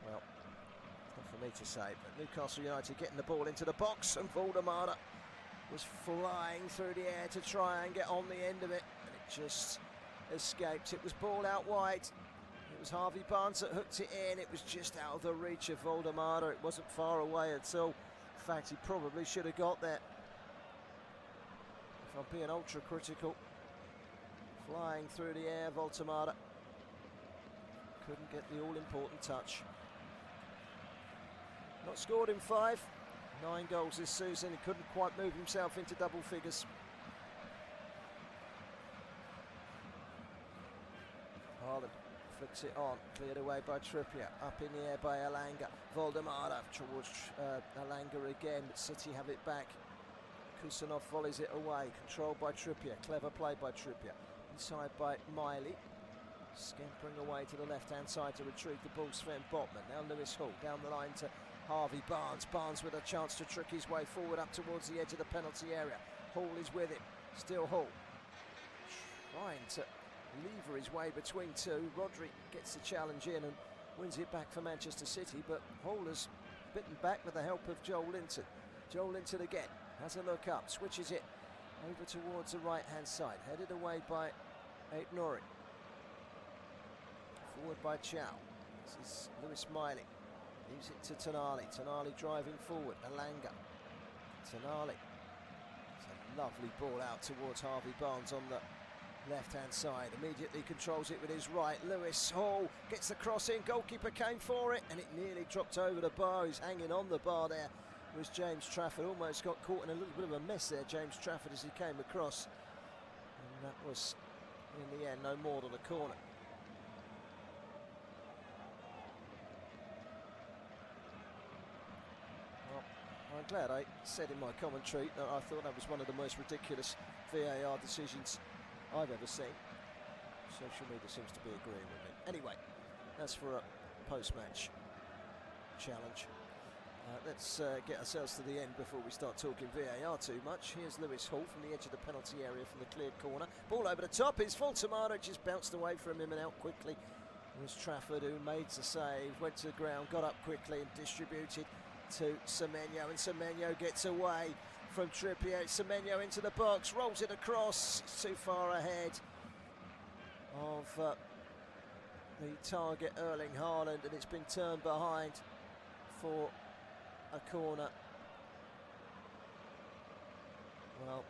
Well, it's not for me to say, but Newcastle United getting the ball into the box, and Voltemada was flying through the air to try and get on the end of it, and it just escaped. It was ball out wide. It was Harvey Barnes that hooked it in. It was just out of the reach of Voltemada. It wasn't far away at all. In fact, he probably should have got there. If I'm being ultra critical, Flying through the air, Voltemada. Couldn't get the all-important touch. Not scored in 5. 9 goals this season. He couldn't quite move himself into double figures. Haaland flicks it on, cleared away by Trippier, up in the air by Elanga. Voldemada towards Elanga again, but City have it back. Kusanov volleys it away, controlled by Trippier, clever play by Trippier. Inside by Miley, scampering away to the left-hand side to retrieve the ball, Sven Botman. Now Lewis Hall down the line to Harvey Barnes. Barnes with a chance to trick his way forward up towards the edge of the penalty area. Hall is with him, still Hall. Trying to lever his way between two. Rodri gets the challenge in and wins it back for Manchester City, but Hall has bitten back with the help of Joel Linton. Joel Linton again, has a look up, switches it over towards the right-hand side, headed away by Aït-Nouri. Forward by Chow. This is Lewis Miley. Leaves it to Tonali. Tonali driving forward. Elanga. Tonali. It's a lovely ball out towards Harvey Barnes on the left-hand side. Immediately controls it with his right. Lewis Hall gets the cross in. Goalkeeper came for it and it nearly dropped over the bar. He's hanging on the bar there. Was James Trafford. Almost got caught in a little bit of a mess there, James Trafford, as he came across. And that was, in the end, no more than a corner. Well, I'm glad I said in my commentary that I thought that was one of the most ridiculous VAR decisions I've ever seen. Social media seems to be agreeing with me. Anyway, that's for a post-match challenge. Let's get ourselves to the end before we start talking VAR too much. Here's Lewis Hall from the edge of the penalty area from the cleared corner. Ball over the top. It's Voltemada, just bounced away from him and out quickly. It was Trafford who made the save, went to the ground, got up quickly and distributed to Semenyo. And Semenyo gets away from Trippier. Semenyo into the box, rolls it across. It's too far ahead of the target, Erling Haaland, and it's been turned behind for a corner. Well,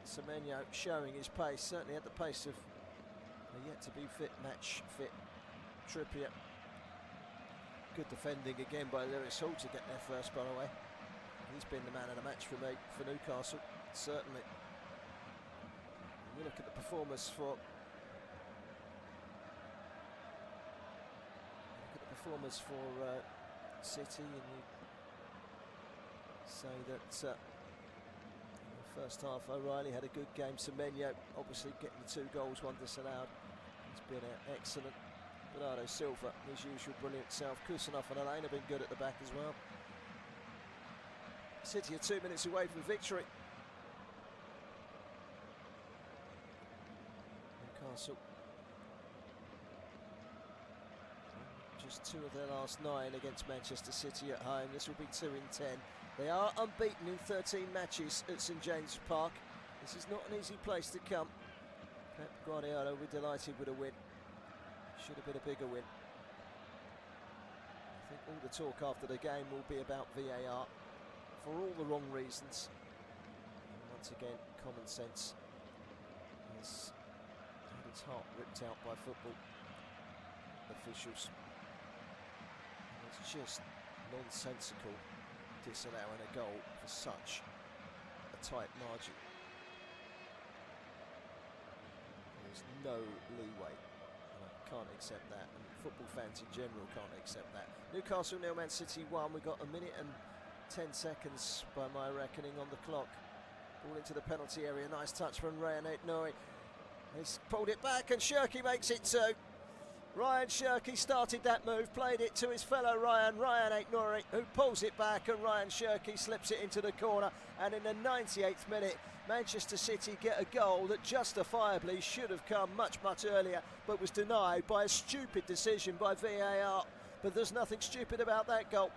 Semenyo showing his pace, certainly at the pace of a yet to be fit, match fit Trippier. Good defending again by Lewis Hall to get there first, by the way. He's been the man of the match for me, for Newcastle, certainly. We look at the performance for City, and you say that in the first half O'Reilly had a good game. Semenyo obviously getting the 2 goals, 1 disallowed. He's been excellent. Bernardo Silva, his usual brilliant self. Kusanov and Alain have been good at the back as well. City are 2 minutes away from victory. Newcastle just 2 of their last 9 against Manchester City at home. This will be 2 in 10. They are unbeaten in 13 matches at St James's Park. This is not an easy place to come. Pep Guardiola will be delighted with a win. Should have been a bigger win. I think all the talk after the game will be about VAR for all the wrong reasons. And once again, common sense has had its heart ripped out by football officials. It's just nonsensical disallowing a goal for such a tight margin. There's no leeway. I can't accept that, and football fans in general can't accept that. Newcastle 0, Man City 1. We've got 1 minute and 10 seconds by my reckoning on the clock. Ball into the penalty area. Nice touch from Ryan Aït-Nouri. He's pulled it back and Shirky makes it 2. Ryan Shirky started that move, played it to his fellow Ryan Aït-Nouri, who pulls it back, and Ryan Shirky slips it into the corner. And in the 98th minute, Manchester City get a goal that justifiably should have come much, much earlier, but was denied by a stupid decision by VAR. But there's nothing stupid about that goal.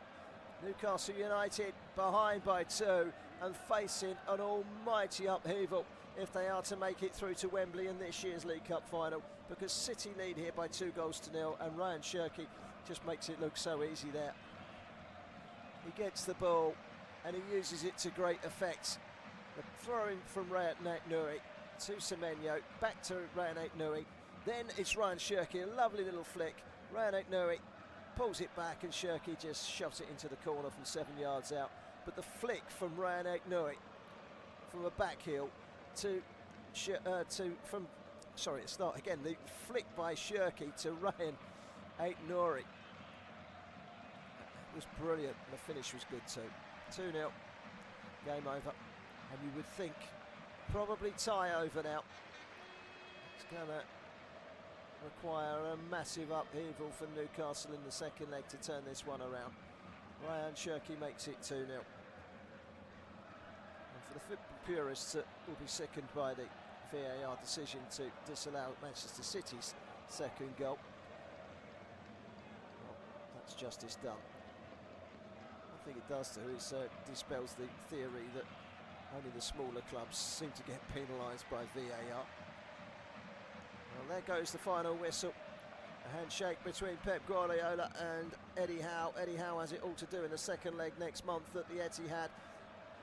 Newcastle United behind by 2 and facing an almighty upheaval if they are to make it through to Wembley in this year's League Cup final, because City lead here by 2-0 and Ryan Shirky just makes it look so easy there. He gets the ball and he uses it to great effect. The throw-in from Ryan Aït-Nouri to Semenyo, back to Ryan Aït-Nouri. Then it's Ryan Shirky, a lovely little flick. Ryan Aït-Nouri pulls it back and Shirky just shoves it into the corner from 7 yards out. But the flick from Ryan Aït-Nouri from a back heel to the flick by Shirky to Ryan Aït-Nouri was brilliant. The finish was good too. 2-0, game over, and you would think probably tie over now. It's going to require a massive upheaval for Newcastle in the second leg to turn this one around. Ryan Shirky makes it 2-0. And for the football purists that will be sickened by the VAR decision to disallow Manchester City's second goal, well, that's justice done. I think it does too, is dispels the theory that only the smaller clubs seem to get penalised by VAR. Well, there goes the final whistle. A handshake between Pep Guardiola and Eddie Howe. Eddie Howe has it all to do in the second leg next month at the Etihad.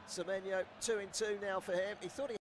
Semenyo 2-2 now for him. He thought he